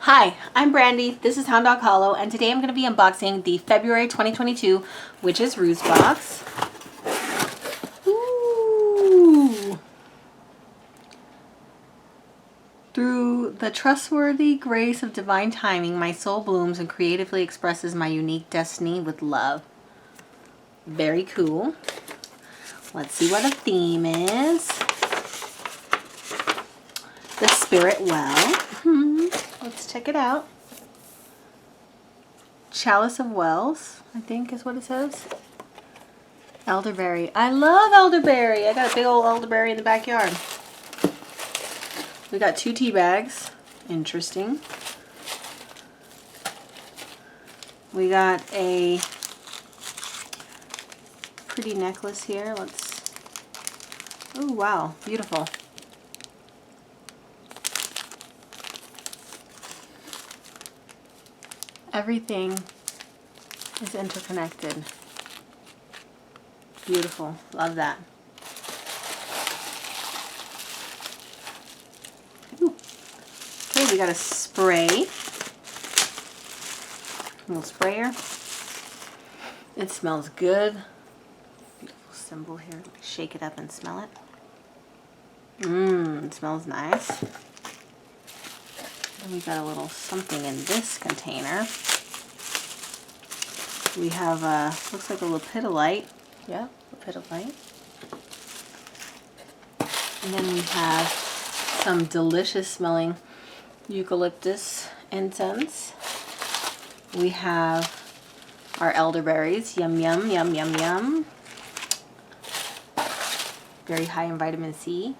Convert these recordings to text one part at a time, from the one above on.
Hi, I'm Brandy. This is Hound Dog Hollow, and today I'm going to be unboxing the February 2022 Witch's Ruse box. Ooh. Through the trustworthy grace of divine timing, my soul blooms and creatively expresses my unique destiny with love. Very cool. Let's see what the theme is. The Spirit Well. Let's check it out. Chalice of Wells, I think is what it says. Elderberry. I love elderberry. I got a big old elderberry in the backyard. We got 2 tea bags. Interesting. We got a pretty necklace here. Oh wow, beautiful. Everything is interconnected. Beautiful. Love that. Ooh. Okay, we got a spray. A little sprayer. It smells good. Beautiful symbol here. Let me shake it up and smell it. It smells nice. Then we got a little something in this container. We have looks like a lepidolite. Yeah, lepidolite. And then we have some delicious smelling eucalyptus incense. We have our elderberries. Yum, yum, yum, yum, yum. Very high in vitamin C.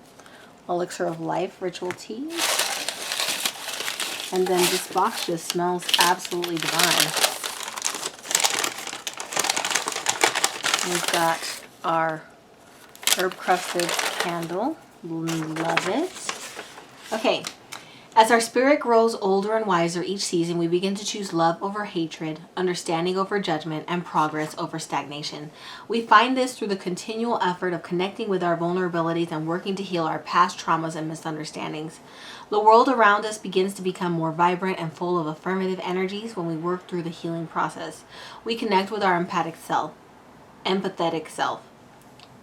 Elixir of Life ritual tea. And then this box just smells absolutely divine. We've got our herb crusted candle. Love it. Okay, as our spirit grows older and wiser each season, we begin to choose love over hatred, understanding over judgment, and progress over stagnation. We find this through the continual effort of connecting with our vulnerabilities and working to heal our past traumas and misunderstandings. The world around us begins to become more vibrant and full of affirmative energies when we work through the healing process. We connect with our empathetic self,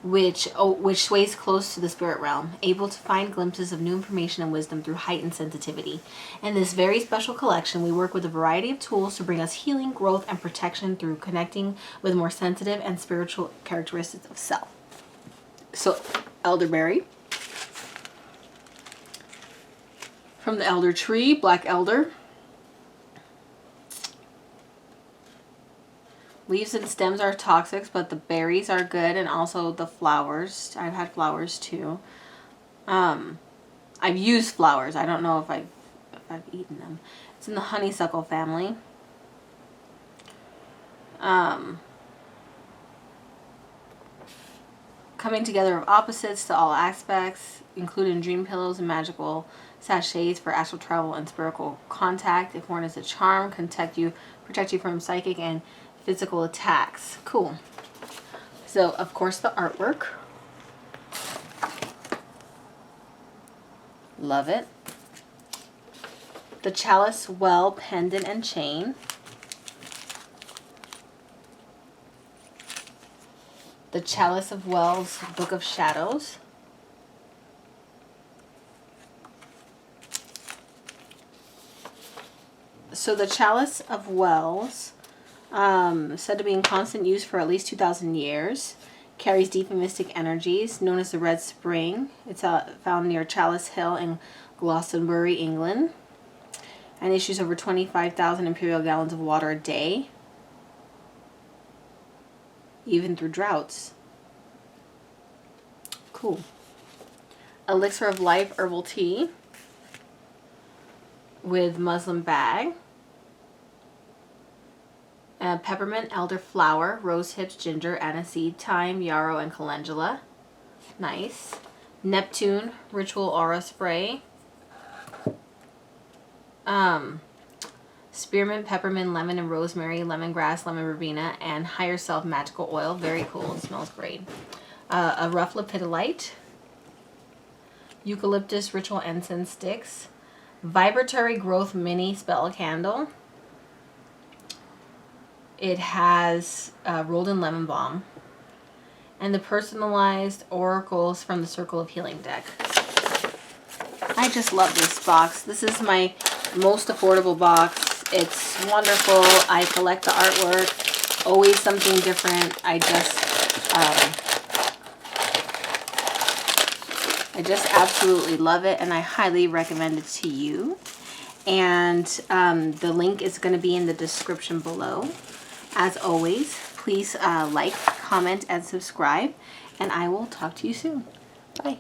which sways close to the spirit realm, able to find glimpses of new information and wisdom through heightened sensitivity. In this very special collection, we work with a variety of tools to bring us healing, growth, and protection through connecting with more sensitive and spiritual characteristics of self. So, elderberry. From the elder tree, black elder. Leaves and stems are toxic, but the berries are good, and also the flowers. I've had flowers too. I've used flowers. I don't know if I've eaten them. It's in the honeysuckle family. Coming together of opposites to all aspects, including dream pillows and magical sachets for astral travel and spiritual contact. If worn as a charm, protect you from psychic and physical attacks. Cool. So, of course, the artwork. Love it. The Chalice Well pendant and chain. The Chalice of Wells Book of Shadows. So the Chalice of Wells, said to be in constant use for at least 2,000 years, carries deep and mystic energies, known as the Red Spring. It's found near Chalice Hill in Glastonbury, England, and issues over 25,000 imperial gallons of water a day, even through droughts. Cool. Elixir of Life herbal tea with muslin bag. Peppermint, elderflower, rose hips, ginger, aniseed, thyme, yarrow, and calendula. Nice. Neptune ritual aura spray. Spearmint, peppermint, lemon, and rosemary, lemongrass, lemon verbena, and higher self magical oil. Very cool. It smells great. A rough lepidolite. Eucalyptus ritual incense sticks. Vibratory Growth Mini Spell Candle. It has rolled in lemon balm. And the personalized oracles from the Circle of Healing deck. I just love this box. This is my most affordable box. It's wonderful. I collect the artwork. Always something different. I just absolutely love it, and I highly recommend it to you. And the link is going to be in the description below. As always, please like, comment, and subscribe, and I will talk to you soon. Bye.